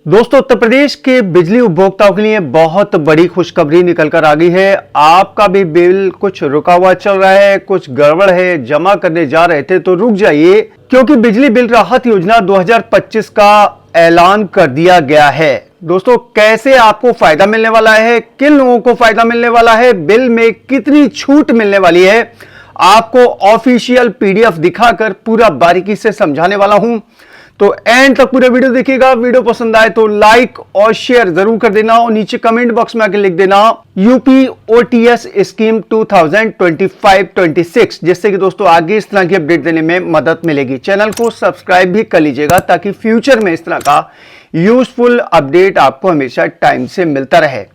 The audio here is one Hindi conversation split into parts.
दोस्तों, उत्तर प्रदेश के बिजली उपभोक्ताओं के लिए बहुत बड़ी खुशखबरी निकल कर आ गई है। आपका भी बिल कुछ रुका हुआ चल रहा है, कुछ गड़बड़ है, जमा करने जा रहे थे तो रुक जाइए, क्योंकि बिजली बिल राहत योजना 2025 का ऐलान कर दिया गया है। दोस्तों, कैसे आपको फायदा मिलने वाला है, किन लोगों को फायदा मिलने वाला है, बिल में कितनी छूट मिलने वाली है, आपको ऑफिशियल पीडीएफ दिखाकर पूरा बारीकी से समझाने वाला हूं। तो एंड तक पूरे वीडियो देखिएगा। वीडियो पसंद आए तो लाइक और शेयर जरूर कर देना और नीचे कमेंट बॉक्स में आके लिख देना यूपी ओटीएस स्कीम 2025-26, जिससे कि दोस्तों आगे इस तरह की अपडेट देने में मदद मिलेगी। चैनल को सब्सक्राइब भी कर लीजिएगा ताकि फ्यूचर में इस तरह का यूजफुल अपडेट आपको हमेशा टाइम से मिलता रहे।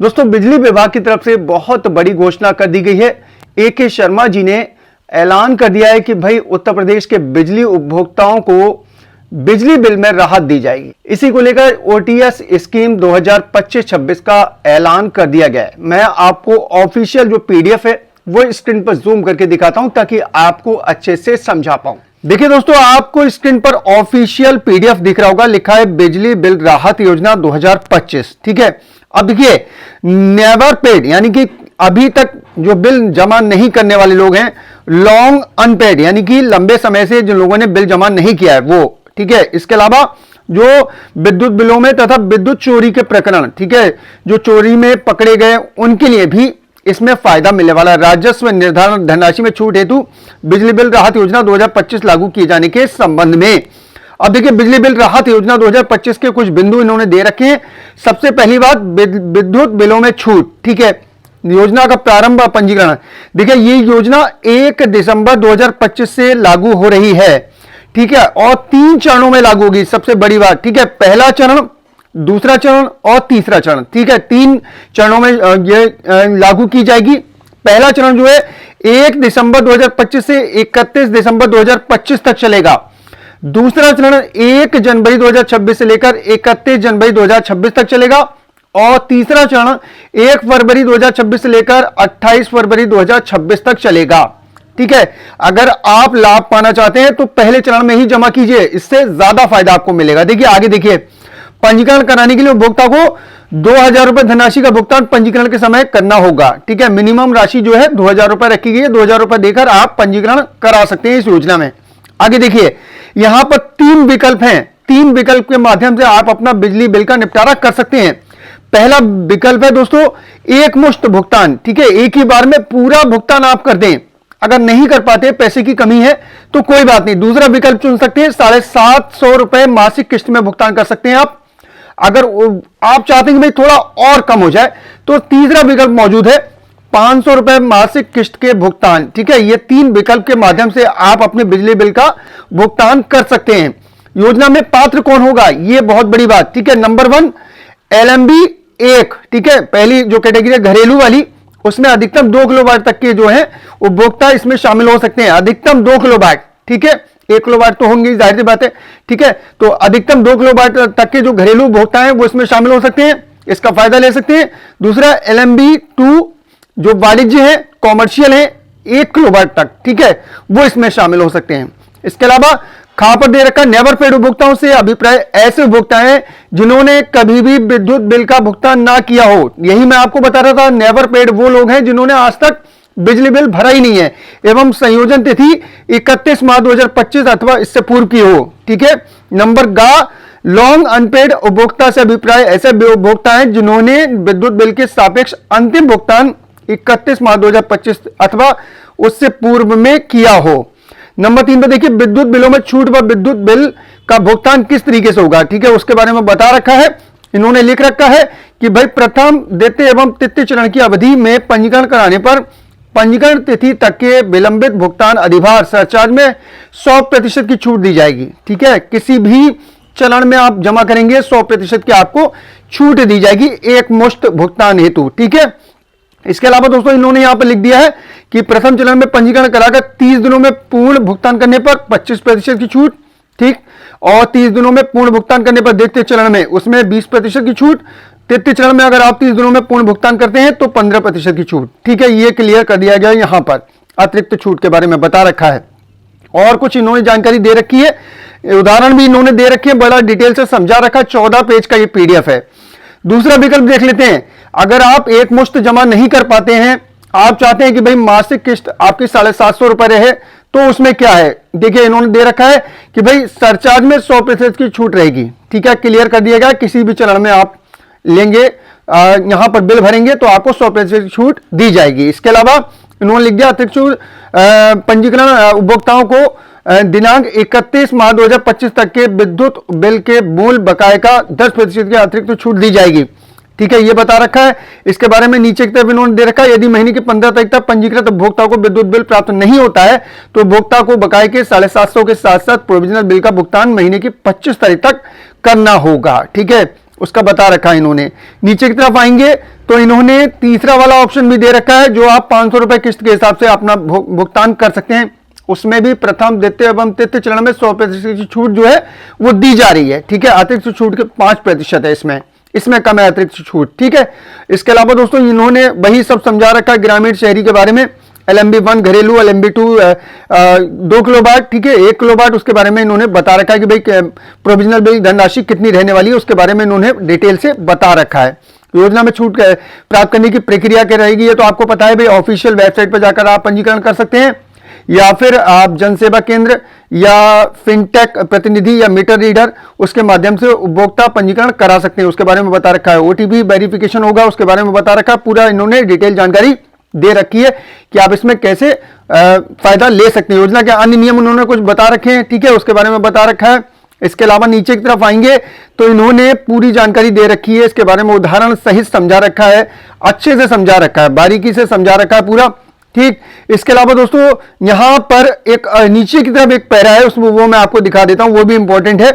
दोस्तों, बिजली विभाग की तरफ से बहुत बड़ी घोषणा कर दी गई है। ए.के. शर्मा जी ने ऐलान कर दिया है कि भाई उत्तर प्रदेश के बिजली उपभोक्ताओं को बिजली बिल में राहत दी जाएगी। इसी को लेकर ओटीएस स्कीम 2025-26 का ऐलान कर दिया गया है। मैं आपको ऑफिशियल जो पीडीएफ है वो स्क्रीन पर जूम करके दिखाता हूं ताकि आपको अच्छे से समझा पाऊं। देखिए दोस्तों, आपको स्क्रीन पर ऑफिशियल पीडीएफ दिख रहा होगा, लिखा है बिजली बिल राहत योजना 2025। ठीक है, अब देखिए नेवर पेड यानी कि अभी तक जो बिल जमा नहीं करने वाले लोग हैं, लॉन्ग अनपेड यानी कि लंबे समय से जिन लोगों ने बिल जमा नहीं किया है वो, ठीक है। इसके अलावा जो विद्युत बिलों में तथा विद्युत चोरी के प्रकरण, ठीक है, जो चोरी में पकड़े गए उनके लिए भी इसमें फायदा मिलने वाला है। राजस्व निर्धारण धनराशि में छूट हेतु बिजली बिल राहत योजना 2025 लागू किए जाने के संबंध में अब देखिए बिजली बिल राहत योजना 2025 के कुछ बिंदु इन्होंने दे रखे हैं। सबसे पहली बात, विद्युत बिलों में छूट, ठीक है। योजना का प्रारंभ पंजीकरण, देखिए ये योजना 1 दिसंबर 2025 से लागू हो रही है, ठीक है, और 3 चरणों में लागू होगी। सबसे बड़ी बात, ठीक है, पहला चरण, दूसरा चरण और तीसरा चरण, ठीक है, 3 चरणों में ये लागू की जाएगी। पहला चरण जो है 1 दिसंबर 2025 से 31 दिसंबर 2025 तक चलेगा। दूसरा चरण 1 जनवरी 2026 से लेकर 31 जनवरी 2026 तक चलेगा और तीसरा चरण 1 फरवरी 2026 से लेकर 28 फरवरी 2026 तक चलेगा। ठीक है, अगर आप लाभ पाना चाहते हैं तो पहले चरण में ही जमा कीजिए, इससे ज्यादा फायदा आपको मिलेगा। देखिए आगे देखिए, पंजीकरण कराने के लिए उपभोक्ता को 2000 रुपए धनराशि का भुगतान पंजीकरण के समय करना होगा। ठीक है, मिनिमम राशि जो है 2000 रुपए रखी गई है, 2000 रुपए देकर आप पंजीकरण करा सकते हैं इस योजना में। आगे देखिए, यहां पर 3 विकल्प हैं, 3 विकल्प के माध्यम से आप अपना बिजली बिल का निपटारा कर सकते हैं। पहला विकल्प है दोस्तों एक मुश्त भुगतान, ठीक है, एक ही बार में पूरा भुगतान आप कर दें। अगर नहीं कर पाते, पैसे की कमी है तो कोई बात नहीं, दूसरा विकल्प चुन सकते हैं, 750 रुपए मासिक किस्त में भुगतान कर सकते हैं आप। अगर आप चाहते हैं कि भाई थोड़ा और कम हो जाए तो तीसरा विकल्प मौजूद है, 500 रुपए मासिक किस्त के भुगतान। ठीक है, ये 3 विकल्प के माध्यम से आप अपने बिजली बिल का भुगतान कर सकते हैं। योजना में पात्र कौन होगा, ये बहुत बड़ी बात। ठीक है, नंबर 1 LMB 1, ठीक है, पहली जो कैटेगरी है घरेलू वाली, उसमें अधिकतम 2 किलोवाट तक के जो है उपभोक्ता इसमें शामिल हो सकते हैं। अधिकतम 2 किलोवाट, ठीक है, 1 किलोवाट तो होंगे, जाहिर सी बात है। ठीक है, तो अधिकतम 2 किलोवाट तक के जो घरेलू उपभोक्ता हैं वो इसमें शामिल हो सकते हैं, इसका फायदा ले सकते हैं। दूसरा LMB 2 जो वाणिज्य है, कॉमर्शियल है, 1 किलोवाट तक, ठीक है, वो इसमें शामिल हो सकते हैं। इसके अलावा खा पर दे रखा नेवर पेड उपभोक्ताओं से अभिप्राय ऐसे उपभोक्ता हैं जिन्होंने कभी भी विद्युत बिल का भुगतान ना किया हो। यही मैं आपको बता रहा था, नेवर पेड वो लोग हैं जिन्होंने आज तक बिजली बिल भरा ही नहीं है एवं संयोजन तिथि 31 मार्च 2025 अथवा इससे पूर्व की हो। ठीक है, नंबर गा लॉन्ग अनपेड उपभोक्ता से अभिप्राय ऐसे उपभोक्ता हैं जिन्होंने विद्युत बिल के सापेक्ष अंतिम भुगतान 31 मार्च 2025 अथवा उससे पूर्व में किया हो। नंबर 3 पे देखिए, विद्युत बिलों में छूट व विद्युत बिल का भुगतान किस तरीके से होगा। ठीक है, उसके बारे में बता रखा है, इन्होंने लिख रखा है कि भाई प्रथम, द्वितीय एवं तृतीय चरण की अवधि में पंजीकरण कराने पर पंजीकरण तिथि तक के विलंबित भुगतान अधिभार सरचार्ज में 100% की छूट दी जाएगी। ठीक है, किसी भी चरण में आप जमा करेंगे 100% की आपको छूट दी जाएगी एक मुश्त भुगतान हेतु। ठीक है, इसके अलावा दोस्तों इन्होंने यहां पर लिख दिया है कि प्रथम चरण में पंजीकरण कराकर 30 दिनों में पूर्ण भुगतान करने पर 25% की छूट, ठीक, और 30 दिनों में पूर्ण भुगतान करने पर द्वितीय चरण में उसमें 20% की छूट, तृतीय चरण में अगर आप 30 दिनों में पूर्ण भुगतान करते हैं तो 15% की छूट। ठीक है, ये क्लियर कर दिया गया यहां पर, अतिरिक्त छूट के बारे में बता रखा है। और कुछ इन्होंने जानकारी दे रखी है, उदाहरण भी इन्होंने दे रखे हैं, बड़ा डिटेल से समझा रखा, 14 पेज का ये पीडीएफ है। दूसरा विकल्प देख लेते हैं, अगर आप एक मुश्त जमा नहीं कर पाते हैं, आप चाहते हैं कि भाई मासिक किस्त आपकी 750 रुपए रहे, तो उसमें क्या है, देखिए इन्होंने दे रखा है कि भाई सरचार्ज में 100% की छूट रहेगी। ठीक है, क्लियर कर दिया गया, किसी भी चरण में आप लेंगे, यहां पर बिल भरेंगे तो आपको 100% की छूट दी जाएगी। इसके अलावा इन्होंने लिख दिया अतिरिक्त छूट पंजीकरण उपभोक्ताओं को दिनांक 31 मार्च 2025 तक के विद्युत बिल के मूल बकाये का 10% की अतिरिक्त छूट दी जाएगी। ठीक है, ये बता रखा है। इसके बारे में नीचे की तरफ इन्होंने दे रखा है, यदि महीने की 15 तारीख तक पंजीकृत उपभोक्ता को विद्युत बिल प्राप्त नहीं होता है तो उपभोक्ता को बकाये के 750 के साथ साथ प्रोविजनल बिल का भुगतान महीने की 25 तारीख तक करना होगा। ठीक है, उसका बता रखा है इन्होंने। नीचे की तरफ आएंगे तो इन्होंने तीसरा वाला ऑप्शन भी दे रखा है, जो आप 500 रुपए किस्त के हिसाब से अपना भुगतान कर सकते हैं। उसमें भी प्रथम, द्वितीय एवं तृतीय चरण में 100% की छूट जो है वो दी जा रही है। ठीक है, अतिरिक्त छूट के 5% है इसमें कम है अतिरिक्त छूट। ठीक है, इसके अलावा दोस्तों इन्होंने वही सब समझा रखा है ग्रामीण शहरी के बारे में, LMB 1 घरेलू, LMB 2 2 किलोवाट, ठीक है 1 किलोवाट, उसके बारे में इन्होंने बता रखा है कि भाई प्रोविजनल बिल धनराशि कितनी रहने वाली है, उसके बारे में इन्होंने डिटेल से बता रखा है। योजना में छूट प्राप्त करने की प्रक्रिया क्या रहेगी, ये तो आपको पता है भाई, ऑफिशियल वेबसाइट पर जाकर आप पंजीकरण कर सकते हैं, या फिर आप जनसेवा केंद्र या फिनटेक प्रतिनिधि या मीटर रीडर उसके माध्यम से उपभोक्ता पंजीकरण करा सकते हैं, उसके बारे में बता रखा है। OTP वेरिफिकेशन होगा, उसके बारे में बता रखा है, पूरा इन्होंने डिटेल जानकारी दे रखी है कि आप इसमें कैसे फायदा ले सकते हैं। योजना के अन्य नियम उन्होंने कुछ बता रखे हैं। ठीक है, उसके बारे में बता रखा है। इसके अलावा नीचे की तरफ आएंगे तो इन्होंने पूरी जानकारी दे रखी है, इसके बारे में उदाहरण सहित समझा रखा है, अच्छे से समझा रखा है, बारीकी से समझा रखा है पूरा। ठीक, इसके अलावा दोस्तों यहां पर एक नीचे की तरफ एक पैरा है, उसमें वो मैं आपको दिखा देता हूं, वो भी इंपॉर्टेंट है,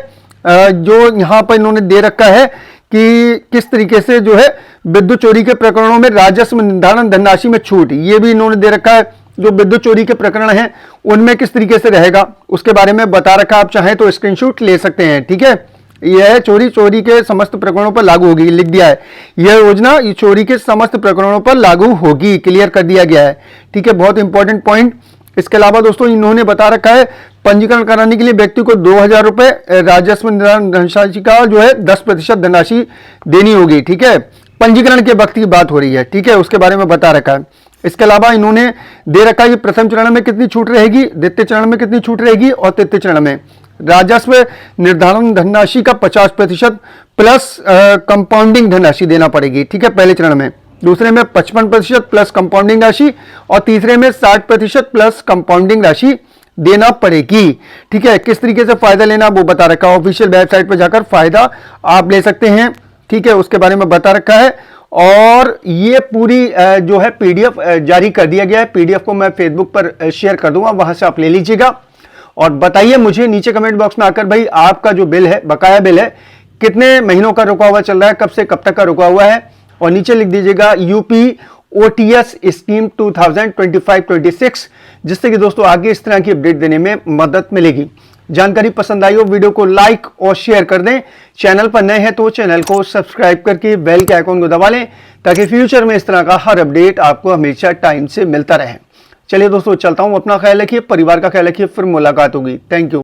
जो यहां पर इन्होंने दे रखा है कि किस तरीके से जो है विद्युत चोरी के प्रकरणों में राजस्व निर्धारण धनराशि में छूट, ये भी इन्होंने दे रखा है। जो विद्युत चोरी के प्रकरण हैं उनमें किस तरीके से रहेगा उसके बारे में बता रखा, आप चाहें तो स्क्रीनशॉट ले सकते हैं। ठीक है, यह चोरी के समस्त प्रकरणों पर लागू होगी, लिख दिया है, यह योजना चोरी के समस्त प्रकरणों पर लागू होगी, क्लियर कर दिया गया है। ठीक है, बहुत इंपॉर्टेंट पॉइंट। इसके अलावा दोस्तों इन्होंने बता रखा है, पंजीकरण कराने के लिए व्यक्ति को 2000 रुपए राजस्व निर्धारण धनराशि का जो है 10% धनराशि देनी होगी। ठीक है, पंजीकरण के वक्त की बात हो रही है। ठीक है, उसके बारे में बता रखा है। इसके अलावा इन्होंने दे रखा है कि प्रथम चरण में कितनी छूट रहेगी, द्वितीय चरण में कितनी छूट रहेगी, और तृतीय चरण में राजस्व निर्धारण धनराशि का 50% प्लस कंपाउंडिंग धनराशि देना पड़ेगी। ठीक है, पहले चरण में, दूसरे में 55% प्लस कंपाउंडिंग राशि, और तीसरे में 60% प्लस कंपाउंडिंग राशि देना पड़ेगी। ठीक है, किस तरीके से फायदा लेना वो बता रखा है, ऑफिशियल वेबसाइट पर जाकर फायदा आप ले सकते हैं। ठीक है, उसके बारे में बता रखा है। और ये पूरी जो है पीडीएफ जारी कर दिया गया है, पीडीएफ को मैं फेसबुक पर शेयर कर दूंगा, वहां से आप ले लीजिएगा। और बताइए मुझे नीचे कमेंट बॉक्स में आकर भाई, आपका जो बिल है, बकाया बिल है, कितने महीनों का रुका हुआ चल रहा है, कब से कब तक का रुका हुआ है, और नीचे लिख दीजिएगा यूपी OTS स्कीम 2025-26, जिससे कि दोस्तों आगे इस तरह की अपडेट देने में मदद मिलेगी। जानकारी पसंद आई हो, वीडियो को लाइक और शेयर कर दें। चैनल पर नए हैं तो चैनल को सब्सक्राइब करके बेल के आइकॉन को दबा लें, ताकि फ्यूचर में इस तरह का हर अपडेट आपको हमेशा टाइम से मिलता रहे। चलिए दोस्तों, चलता हूं, अपना ख्याल रखिए, परिवार का ख्याल रखिए, फिर मुलाकात होगी। Thank you.